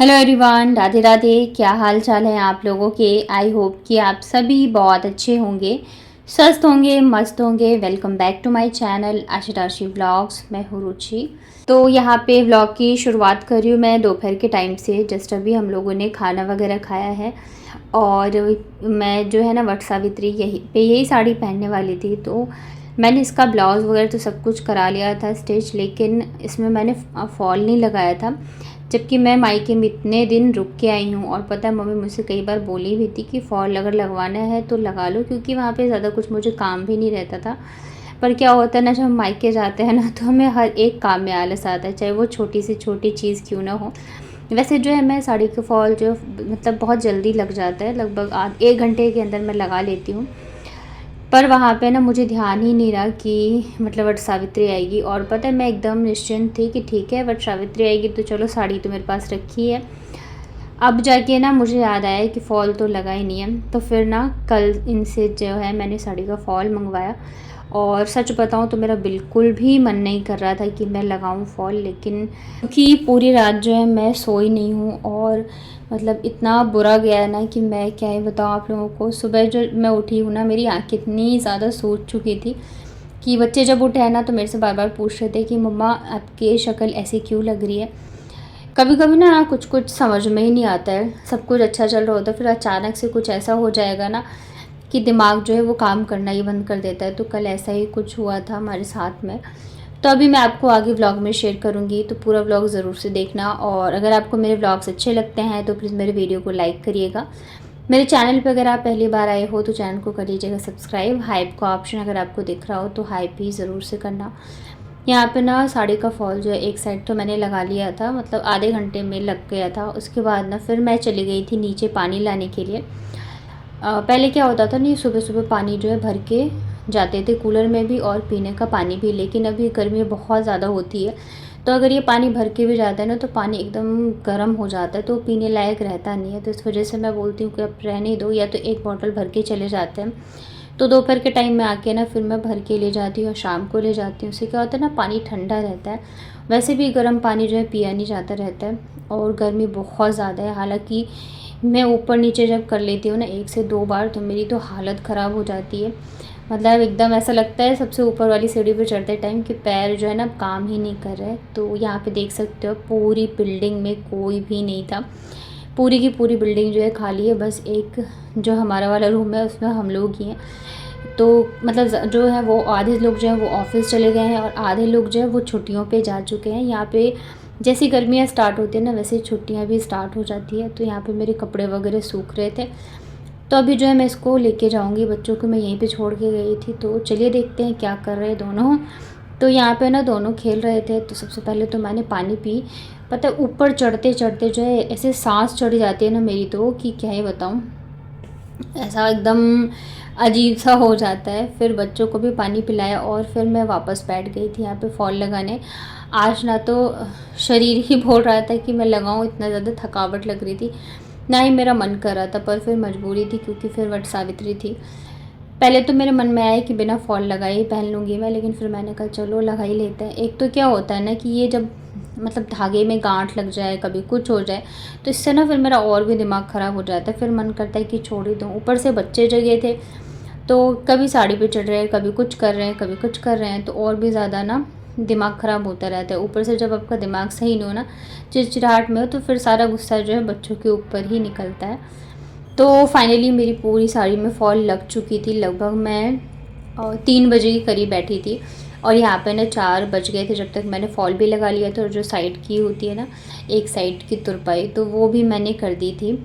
Hello everyone, Radhe Radhe. क्या हाल चाल है आप लोगों के। आई होप कि आप सभी बहुत अच्छे होंगे, स्वस्थ होंगे, मस्त होंगे। Welcome back to my channel Ashi vlogs. मैं हूँ रुचि। तो यहाँ पे व्लॉग की शुरुआत कर रही हूँ मैं दोपहर के टाइम से। जस्ट अभी हम लोगों ने खाना वगैरह खाया है और मैं जो है ना वट सावित्री यही साड़ी पहनने वाली थी। तो मैंने इसका ब्लाउज़ वगैरह तो सब कुछ करा लिया था स्टिच, लेकिन इसमें मैंने फॉल नहीं लगाया था। जबकि मैं मायके में इतने दिन रुक के आई हूँ और पता है मम्मी मुझसे कई बार बोली भी थी कि फ़ॉल अगर लगवाना है तो लगा लो, क्योंकि वहाँ पे ज़्यादा कुछ मुझे काम भी नहीं रहता था। पर क्या होता है ना, जब हम मायके जाते हैं ना तो हमें हर एक काम में आलस आता है, चाहे वो छोटी से छोटी चीज़ क्यों ना हो। वैसे जो है मैं साड़ी का फॉल जो मतलब बहुत जल्दी लग जाता है, लगभग 1 घंटे के अंदर मैं लगा लेती हूँ। पर वहाँ पे ना मुझे ध्यान ही नहीं रहा कि मतलब वट सावित्री आएगी। और पता है मैं एकदम निश्चिंत थी कि ठीक है वट सावित्री आएगी तो चलो साड़ी तो मेरे पास रखी है। अब जाके ना मुझे याद आया कि फ़ॉल तो लगा ही नहीं है। तो फिर ना कल इनसे जो है मैंने साड़ी का फ़ॉल मंगवाया। और सच बताऊँ तो मेरा बिल्कुल भी मन नहीं कर रहा था कि मैं लगाऊँ फ़ॉल, लेकिन क्योंकि पूरी रात जो है मैं सोई नहीं हूँ और मतलब इतना बुरा गया है ना कि मैं क्या ही बताऊँ आप लोगों को। सुबह जो मैं उठी हूँ ना, मेरी आँख इतनी ज़्यादा सूज चुकी थी कि बच्चे जब उठे हैं ना तो मेरे से बार बार पूछ रहे थे कि मम्मा आपकी शक्ल ऐसी क्यों लग रही है। कभी कभी ना कुछ कुछ समझ में ही नहीं आता है। सब कुछ अच्छा चल रहा होता है, फिर अचानक से कुछ ऐसा हो जाएगा ना कि दिमाग जो है वो काम करना ही बंद कर देता है। तो कल ऐसा ही कुछ हुआ था हमारे साथ में। तो अभी मैं आपको आगे व्लॉग में शेयर करूँगी, तो पूरा व्लॉग ज़रूर से देखना। और अगर आपको मेरे व्लॉग्स अच्छे लगते हैं तो प्लीज़ मेरे वीडियो को लाइक करिएगा। मेरे चैनल पे अगर आप पहली बार आए हो तो चैनल को कर लीजिएगा सब्सक्राइब। हाइप का ऑप्शन अगर आपको दिख रहा हो तो हाइप भी ज़रूर से करना। यहाँ पे ना साड़ी का फॉल जो है एक साइड तो मैंने लगा लिया था, मतलब आधे घंटे में लग गया था। उसके बाद ना फिर मैं चली गई थी नीचे पानी लाने के लिए। पहले क्या होता था नहीं, सुबह सुबह पानी जो है भर के जाते थे कूलर में भी और पीने का पानी भी। लेकिन अभी गर्मी बहुत ज़्यादा होती है तो अगर ये पानी भर के भी जाता है ना तो पानी एकदम गर्म हो जाता है, तो पीने लायक रहता नहीं है। तो इस वजह से मैं बोलती हूँ कि अब रहने दो, या तो एक बॉटल भर के चले जाते हैं। तो दोपहर के टाइम में आके ना फिर मैं भर के ले जाती हूँ और शाम को ले जाती हूँ। उससे क्या होता है ना, पानी ठंडा रहता है। वैसे भी गर्म पानी जो है पिया नहीं जाता रहता है और गर्मी बहुत ज़्यादा है। हालांकि मैं ऊपर नीचे जब कर लेती हूँ ना 1 से 2 बार तो मेरी तो हालत ख़राब हो जाती है। मतलब एकदम ऐसा लगता है सबसे ऊपर वाली सीढ़ी पे चढ़ते टाइम कि पैर जो है ना काम ही नहीं कर रहे। तो यहाँ पे देख सकते हो पूरी बिल्डिंग में कोई भी नहीं था। पूरी की पूरी बिल्डिंग जो है खाली है, बस एक जो हमारा वाला रूम है उसमें हम लोग ही हैं। तो मतलब जो है वो आधे लोग जो है वो ऑफिस चले गए हैं और आधे लोग जो है वो छुट्टियों पे जा चुके हैं। यहाँ पे जैसी गर्मियाँ स्टार्ट होती है ना वैसे छुट्टियाँ भी स्टार्ट हो जाती है। तो यहाँ पे मेरे कपड़े वगैरह सूख रहे थे, तो अभी जो है मैं इसको लेके जाऊँगी। बच्चों को मैं यहीं पे छोड़ के गई थी, तो चलिए देखते हैं क्या कर रहे हैं दोनों। तो यहाँ पे ना दोनों खेल रहे थे। तो सबसे पहले तो मैंने पानी पी। पता है ऊपर चढ़ते चढ़ते जो है ऐसे सांस चढ़ जाती है ना मेरी तो कि क्या ही बताऊँ, ऐसा एकदम अजीब सा हो जाता है। फिर बच्चों को भी पानी पिलाया और फिर मैं वापस बैठ गई थी यहाँ पे फॉल लगाने। आज ना तो शरीर ही बोल रहा था कि मैं लगाऊँ, इतना ज़्यादा थकावट लग रही थी, ना ही मेरा मन कर रहा था। पर फिर मजबूरी थी क्योंकि फिर वट सावित्री थी। पहले तो मेरे मन में आया कि बिना फॉल लगाए ही पहन लूँगी मैं, लेकिन फिर मैंने कहा चलो लगा ही लेते हैं। एक तो क्या होता है ना कि ये जब मतलब धागे में गांठ लग जाए, कभी कुछ हो जाए, तो इससे ना फिर मेरा और भी दिमाग ख़राब हो जाता है। फिर मन करता है कि छोड़ ही दूँ। ऊपर से बच्चे जगह थे तो कभी साड़ी पे चढ़ रहे हैं, कभी कुछ कर रहे हैं, कभी कुछ कर रहे हैं, तो और भी ज़्यादा ना दिमाग ख़राब होता रहता है। ऊपर से जब आपका दिमाग सही नहीं हो ना, चिड़चिड़ाहट में हो, तो फिर सारा गुस्सा जो है बच्चों के ऊपर ही निकलता है। तो फाइनली मेरी पूरी साड़ी में फॉल लग चुकी थी। लगभग मैं 3 बजे के करीब बैठी थी और यहाँ पे ना 4 बज गए थे जब तक मैंने फॉल भी लगा लिया था। और जो साइड की होती है ना, एक साइड की तुरपाई, तो वो भी मैंने कर दी थी।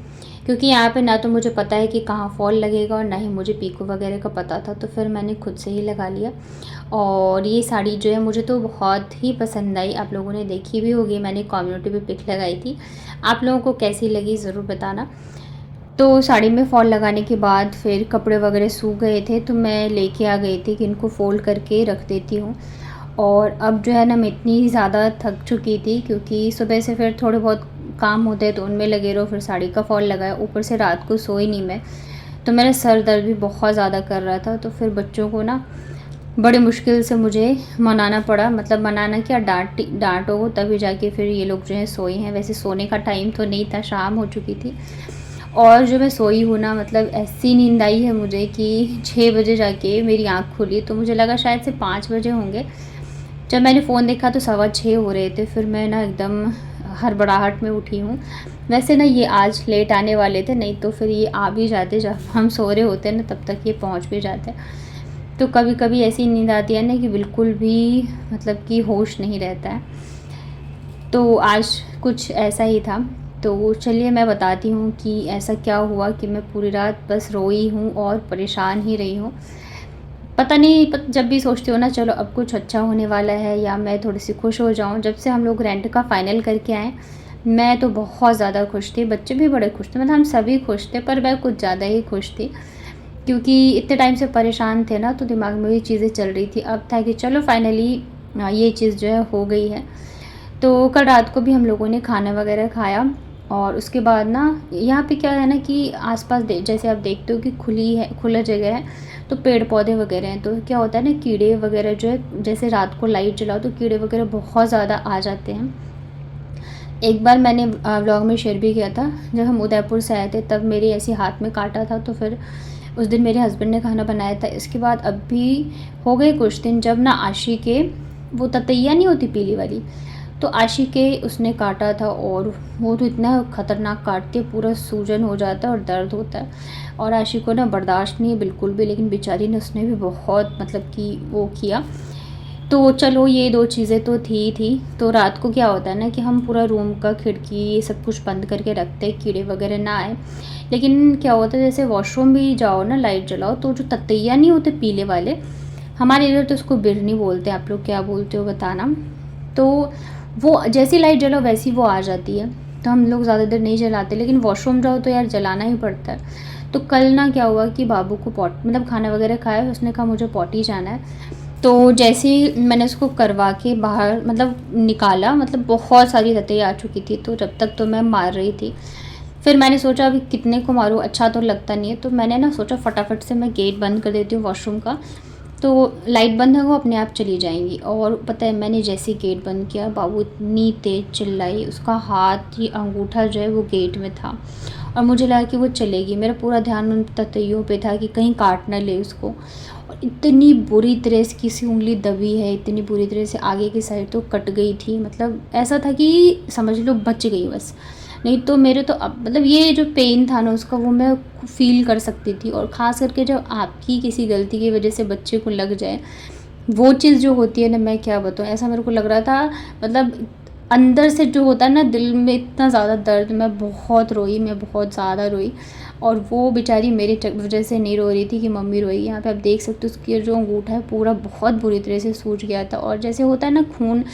क्योंकि यहाँ पे ना तो मुझे पता है कि कहाँ फॉल लगेगा और ना ही मुझे पीको वगैरह का पता था, तो फिर मैंने खुद से ही लगा लिया। और ये साड़ी जो है मुझे तो बहुत ही पसंद आई। आप लोगों ने देखी भी होगी, मैंने कम्युनिटी पे पिक लगाई थी। आप लोगों को कैसी लगी ज़रूर बताना। तो साड़ी में फॉल लगाने के बाद फिर कपड़े वगैरह सूख गए थे तो मैं लेके आ गई थी कि इनको फ़ोल्ड करके रख देती हूँ। और अब जो है ना मैं इतनी ज़्यादा थक चुकी थी क्योंकि सुबह से फिर थोड़े बहुत काम होते हैं तो उनमें लगे रहो, फिर साड़ी का फॉल लगाया, ऊपर से रात को सोई नहीं मैं, तो मेरा सर दर्द भी बहुत ज़्यादा कर रहा था। तो फिर बच्चों को ना बड़ी मुश्किल से मुझे मनाना पड़ा, मतलब मनाना क्या, डांटो तभी जाके फिर ये लोग जो है सोए हैं। वैसे सोने का टाइम तो नहीं था, शाम हो चुकी थी। और जो मैं सोई हूँ ना, मतलब ऐसी नींद आई है मुझे कि 6 बजे जाके मेरी आँख खुली, तो मुझे लगा शायद से 5 बजे होंगे। जब मैंने फ़ोन देखा तो 6:15 हो रहे थे। फिर मैं ना एकदम हड़बड़ाहट में उठी हूँ। वैसे ना ये आज लेट आने वाले थे, नहीं तो फिर ये आ भी जाते, जब हम सो रहे होते ना तब तक ये पहुँच भी जाते। तो कभी कभी ऐसी नींद आती है ना कि बिल्कुल भी मतलब कि होश नहीं रहता है। तो आज कुछ ऐसा ही था। तो चलिए मैं बताती हूँ कि ऐसा क्या हुआ कि मैं पूरी रात बस रोई हूँ और परेशान ही रही हूँ। पता नहीं, जब भी सोचती हूँ ना चलो अब कुछ अच्छा होने वाला है या मैं थोड़ी सी खुश हो जाऊँ। जब से हम लोग रेंट का फ़ाइनल करके आए, मैं तो बहुत ज़्यादा खुश थी, बच्चे भी बड़े खुश थे, मतलब हम सभी खुश थे, पर मैं कुछ ज़्यादा ही खुश थी। क्योंकि इतने टाइम से परेशान थे ना, तो दिमाग में ये चीज़ें चल रही थी। अब था कि चलो फाइनली ये चीज़ जो है हो गई है। तो कल रात को भी हम लोगों ने खाना वगैरह खाया। और उसके बाद ना यहाँ पे क्या है ना कि आसपास जैसे आप देखते हो कि खुला जगह है, तो पेड़ पौधे वगैरह हैं। तो क्या होता है ना, कीड़े वगैरह जो है, जैसे रात को लाइट जलाओ तो कीड़े वगैरह बहुत ज़्यादा आ जाते हैं। एक बार मैंने व्लॉग में शेयर भी किया था, जब हम उदयपुर से आए थे तब मेरे ऐसे हाथ में काटा था, तो फिर उस दिन मेरे हस्बैंड ने खाना बनाया था। इसके बाद अब भी हो गए कुछ दिन, जब ना आशी के वो ततैया नहीं होती पीली वाली, तो आशी के उसने काटा था। और वो तो इतना ख़तरनाक काटती है, पूरा सूजन हो जाता है और दर्द होता है। और आशी को ना बर्दाश्त नहीं है बिल्कुल भी, लेकिन बेचारी ने उसने भी बहुत मतलब कि वो किया। तो चलो ये 2 चीज़ें तो थी। तो रात को क्या होता है ना कि हम पूरा रूम का खिड़की ये सब कुछ बंद करके रखते हैं, कीड़े वगैरह ना आए। लेकिन क्या होता है, जैसे वॉशरूम भी जाओ ना, लाइट जलाओ, तो जो ततैया नहीं होते पीले वाले, हमारे इधर तो उसको बिरनी बोलते हैं, आप लोग क्या बोलते हो बताना। तो वो जैसी लाइट जलाओ वैसी वो आ जाती है। तो हम लोग ज़्यादा देर नहीं जलाते, लेकिन वॉशरूम जाओ तो यार जलाना ही पड़ता है। तो कल ना क्या हुआ कि बाबू को मतलब खाना वगैरह खाया, उसने कहा मुझे पॉटी जाना है। तो जैसे ही मैंने उसको करवा के बाहर मतलब निकाला, मतलब बहुत सारी रतें आ चुकी थी, तो जब तक तो मैं मार रही थी। फिर मैंने सोचा अभी कितने को मारूँ, अच्छा तो लगता नहीं है। तो मैंने ना सोचा फटाफट से मैं गेट बंद कर देती हूँ वॉशरूम का, तो लाइट बंद है वो अपने आप चली जाएंगी। और पता है मैंने जैसे गेट बंद किया, बाबू इतनी तेज़ चिल्लाई, उसका हाथ ये अंगूठा जो है वो गेट में था, और मुझे लगा कि वो चलेगी। मेरा पूरा ध्यान उन ततैयों पे था कि कहीं काट ना ले उसको। और इतनी बुरी तरह से किसी उंगली दबी है, इतनी बुरी तरह से आगे की साइड तो कट गई थी, मतलब ऐसा था कि समझ लो बच गई बस। नहीं तो मेरे तो अब मतलब ये जो पेन था ना उसका, वो मैं फ़ील कर सकती थी। और ख़ास करके जब आपकी किसी गलती की वजह से बच्चे को लग जाए, वो चीज़ जो होती है ना, मैं क्या बताऊँ, ऐसा मेरे को लग रहा था, मतलब अंदर से जो होता है ना, दिल में इतना ज़्यादा दर्द, मैं बहुत रोई, मैं बहुत ज़्यादा रोई। और वो बेचारी मेरी वजह से नहीं रो रही थी कि मम्मी रोई। यहाँ पे आप देख सकते हो उसकी जो अंगूठा है पूरा बहुत बुरी तरह से सूज गया था, और जैसे होता है ना खून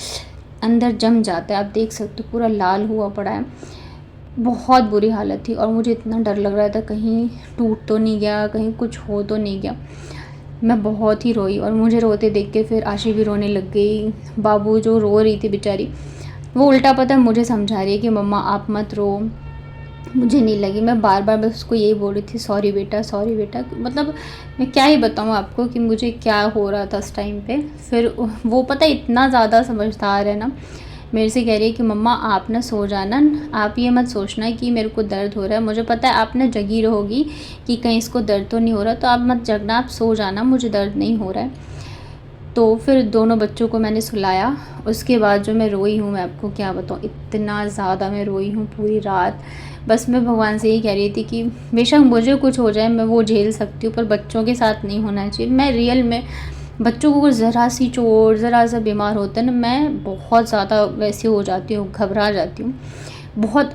अंदर जम जाता है, आप देख सकते हो पूरा लाल हुआ पड़ा है। बहुत बुरी हालत थी, और मुझे इतना डर लग रहा था कहीं टूट तो नहीं गया, कहीं कुछ हो तो नहीं गया। मैं बहुत ही रोई, और मुझे रोते देख के फिर आशी भी रोने लग गई। बाबू जो रो रही थी बेचारी, वो उल्टा पता है मुझे समझा रही है कि मम्मा आप मत रो। मुझे नहीं लगी, मैं बार बार बस उसको यही बोल रही थी, सॉरी बेटा सॉरी बेटा। मतलब मैं क्या ही बताऊँ आपको कि मुझे क्या हो रहा था उस टाइम पे। फिर वो पता है इतना ज़्यादा समझदार है ना, मेरे से कह रही है कि मम्मा आप ना सो जाना, आप ये मत सोचना कि मेरे को दर्द हो रहा है, मुझे पता है आप ना जगी रहोगी कि कहीं इसको दर्द तो नहीं हो रहा, तो आप मत जगना, आप सो जाना, मुझे दर्द नहीं हो रहा है। तो फिर दोनों बच्चों को मैंने सुलाया। उसके बाद जो मैं रोई हूँ, मैं आपको क्या बताऊँ, इतना ज़्यादा मैं रोई हूँ पूरी रात। बस मैं भगवान से यही कह रही थी कि बेशक मुझे कुछ हो जाए, मैं वो झेल सकती हूँ, पर बच्चों के साथ नहीं होना चाहिए। मैं रियल में बच्चों को ज़रा सी चोट, ज़रा सा बीमार होता है ना, मैं बहुत ज़्यादा वैसी हो जाती हूँ, घबरा जाती हूँ बहुत।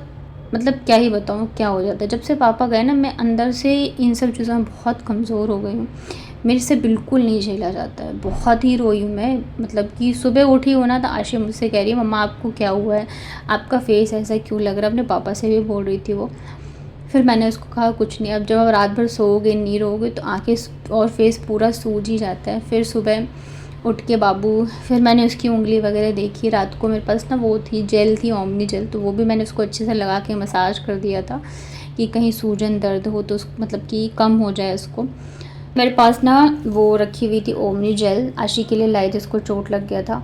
मतलब क्या ही बताऊँ क्या हो जाता है। जब से पापा गए ना, मैं अंदर से इन सब चीज़ों में बहुत कमज़ोर हो गई हूँ, मेरे से बिल्कुल नहीं झेला जाता है। बहुत ही रोई हूँ मैं, मतलब कि सुबह उठी हूँ ना तो आशी मुझसे कह रही है मम्मा आपको क्या हुआ है, आपका फेस ऐसा क्यों लग रहा है, अपने पापा से भी बोल रही थी वो। फिर मैंने उसको कहा कुछ नहीं, अब जब आप रात भर सोओगे नहीं रहोगे तो आँखें और फेस पूरा सूज ही जाता है। फिर सुबह उठ के बाबू, फिर मैंने उसकी उंगली वगैरह देखी। रात को मेरे पास ना वो थी जेल थी, ओमनी जेल, तो वो भी मैंने उसको अच्छे से लगा के मसाज कर दिया था कि कहीं सूजन दर्द हो तो मतलब कि कम हो जाए उसको। मेरे पास ना वो रखी हुई थी ओमनी जेल, आशी के लिए लाई, जिसको चोट लग गया था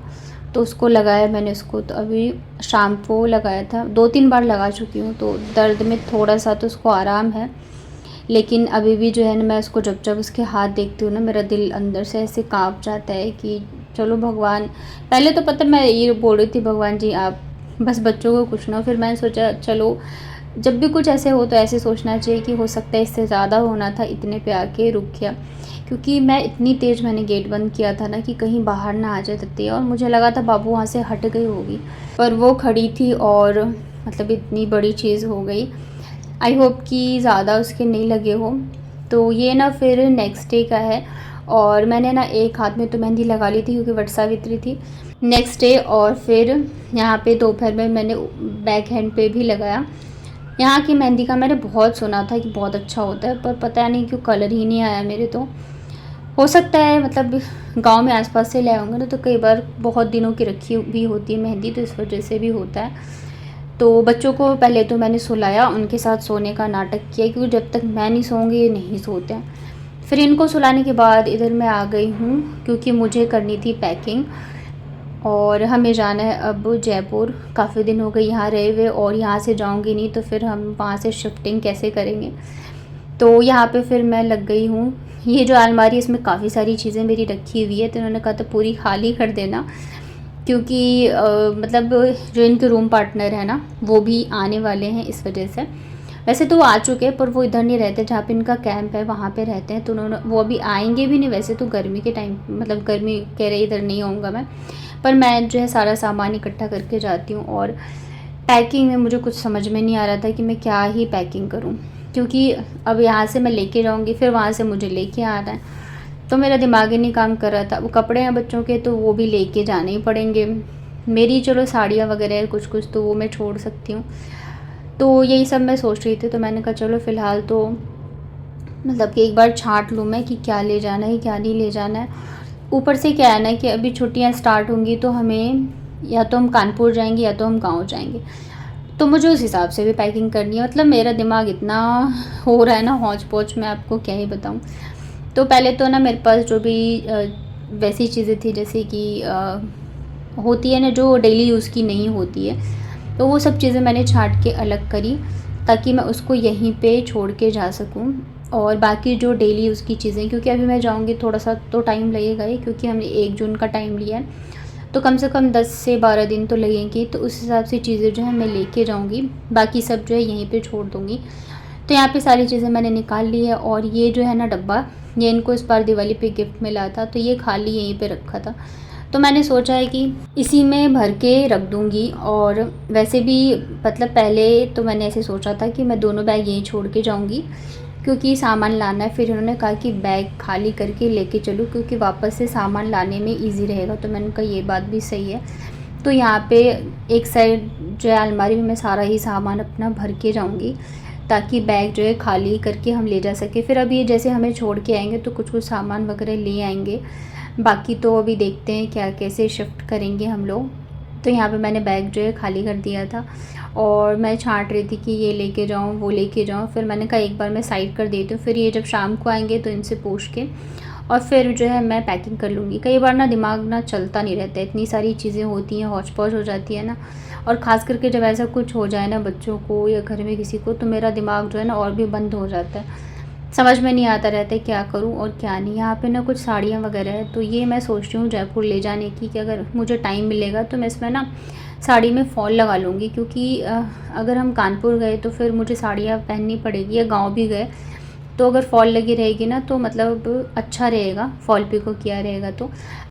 तो उसको लगाया मैंने उसको। तो अभी शाम को लगाया था, 2-3 बार लगा चुकी हूँ, तो दर्द में थोड़ा सा तो उसको आराम है। लेकिन अभी भी जो है ना, मैं उसको जब जब उसके हाथ देखती हूँ ना, मेरा दिल अंदर से ऐसे काँप जाता है कि चलो भगवान। पहले तो पता मैं ये बोल रही थी, भगवान जी आप बस बच्चों को कुछ ना हो। फिर मैंने सोचा चलो, जब भी कुछ ऐसे हो तो ऐसे सोचना चाहिए कि हो सकता है इससे ज़्यादा होना था, इतने पे आके रुक गया। क्योंकि मैं इतनी तेज़ मैंने गेट बंद किया था ना कि कहीं बाहर ना आ जाए तत्ते, और मुझे लगा था बाबू वहाँ से हट गई होगी, पर वो खड़ी थी और मतलब इतनी बड़ी चीज़ हो गई। आई होप कि ज़्यादा उसके नहीं लगे हो। तो ये ना फिर नेक्स्ट डे का है, और मैंने ना एक हाथ में तो मेहंदी लगा ली थी क्योंकि वट सावित्री थी नेक्स्ट डे, और फिर यहाँ पे दोपहर में मैंने बैक हैंड पे भी लगाया। यहाँ की मेहंदी का मैंने बहुत सुना था कि बहुत अच्छा होता है, पर पता नहीं क्यों कलर ही नहीं आया मेरे। तो हो सकता है मतलब गांव में आसपास से ले आऊँगे ना, तो कई बार बहुत दिनों की रखी भी होती है मेहंदी, तो इस वजह से भी होता है। तो बच्चों को पहले तो मैंने सुलाया, उनके साथ सोने का नाटक किया, क्योंकि जब तक मैं नहीं सोऊंगी ये नहीं सोते हैं। फिर इनको सुलाने के बाद इधर मैं आ गई हूँ, क्योंकि मुझे करनी थी पैकिंग, और हमें जाना है अब जयपुर। काफ़ी दिन हो गए यहाँ रहे हुए, और यहाँ से जाऊँगी नहीं तो फिर हम वहाँ से शिफ्टिंग कैसे करेंगे। तो यहाँ पे फिर मैं लग गई हूँ। ये जो अलमारी, इसमें काफ़ी सारी चीज़ें मेरी रखी हुई है, तो उन्होंने कहा था पूरी खाली कर देना, क्योंकि मतलब जो इनके रूम पार्टनर है ना, वो भी आने वाले हैं, इस वजह से। वैसे तो वो आ चुके हैं, पर वो इधर नहीं रहते, जहाँ पे इनका कैंप है वहाँ पे रहते हैं, तो उन्होंने वो अभी आएंगे भी नहीं। वैसे तो गर्मी के टाइम, मतलब गर्मी कह रहे इधर नहीं आऊँगा मैं, पर मैं जो है सारा सामान इकट्ठा करके जाती हूँ। और पैकिंग में मुझे कुछ समझ में नहीं आ रहा था कि मैं क्या ही पैकिंग करूँ, क्योंकि अब यहाँ से मैं लेके जाऊँगी, फिर वहाँ से मुझे लेके आना है, तो मेरा दिमाग ही नहीं काम कर रहा था। वो कपड़े हैं बच्चों के, तो वो भी लेके जाने ही पड़ेंगे। मेरी चलो साड़ियाँ वगैरह कुछ कुछ तो वो मैं छोड़ सकती हूँ। तो यही सब मैं सोच रही थी, तो मैंने कहा चलो फ़िलहाल तो मतलब कि एक बार छाँट लूँ मैं कि क्या ले जाना है क्या नहीं ले जाना है। ऊपर से क्या है ना कि अभी छुट्टियाँ स्टार्ट होंगी, तो हमें या तो हम कानपुर जाएंगे या तो हम गाँव जाएंगे, तो मुझे उस हिसाब से भी पैकिंग करनी है। मतलब मेरा दिमाग इतना हो रहा है ना हौच पौच, मैं आपको क्या ही बताऊँ। तो पहले तो ना मेरे पास जो भी वैसी चीज़ें थी, जैसे कि होती है ना जो डेली यूज़ की नहीं होती है, तो वो सब चीज़ें मैंने छाँट के अलग करी, ताकि मैं उसको यहीं पे छोड़ के जा सकूं। और बाकी जो डेली यूज़ की चीज़ें, क्योंकि अभी मैं जाऊंगी थोड़ा सा तो टाइम लगेगा ही, क्योंकि हमने 1 जून का टाइम लिया है, तो कम से कम 10 से 12 दिन तो लगेंगे। तो उस हिसाब से चीज़ें जो है मैं लेके जाऊंगी, बाकी सब जो है यहीं पे छोड़ दूंगी। तो यहाँ पे सारी चीज़ें मैंने निकाल ली है। और ये जो है ना डब्बा, ये इनको इस बार दिवाली पे गिफ्ट मिला था, तो ये खाली यहीं पे रखा था, तो मैंने सोचा है कि इसी में भर के रख दूँगी। और वैसे भी मतलब पहले तो मैंने ऐसे सोचा था कि मैं दोनों बैग यहीं छोड़ के जाऊँगी, क्योंकि सामान लाना है। फिर उन्होंने कहा कि बैग खाली करके लेके चलो, क्योंकि वापस से सामान लाने में ईज़ी रहेगा। तो मैंने कहा ये बात भी सही है। तो यहाँ पे एक साइड जो है अलमारी में मैं सारा ही सामान अपना भर के जाऊँगी, ताकि बैग जो है खाली करके हम ले जा सके। फिर अभी जैसे हमें छोड़ के आएंगे तो कुछ कुछ सामान वगैरह ले आएंगे, बाकी तो अभी देखते हैं क्या कैसे शिफ्ट करेंगे हम लोग। तो यहाँ पे मैंने बैग जो है खाली कर दिया था, और मैं छांट रही थी कि ये लेके जाऊँ वो लेके जाऊँ। फिर मैंने कहा एक बार मैं साइड कर देती हूँ, फिर ये जब शाम को आएंगे तो इनसे पूछ के और फिर जो है मैं पैकिंग कर लूँगी। कई बार ना दिमाग ना चलता नहीं रहता है, इतनी सारी चीज़ें होती हैं, हौच पौच हो जाती है ना। और ख़ास करके जब ऐसा कुछ हो जाए ना बच्चों को या घर में किसी को, तो मेरा दिमाग जो है ना और भी बंद हो जाता है, समझ में नहीं आता रहता है क्या करूं और क्या नहीं। यहाँ पे ना कुछ साड़ियाँ वगैरह है, तो ये मैं सोच रही हूँ जयपुर ले जाने की, कि अगर मुझे टाइम मिलेगा तो मैं इसमें ना साड़ी में फॉल लगा लूँगी। क्योंकि अगर हम कानपुर गए तो फिर मुझे साड़ियाँ पहननी पड़ेगी, या गाँव भी गए तो अगर फॉल लगी रहेगी ना, तो मतलब अच्छा रहेगा, फॉल पिको किया रहेगा तो।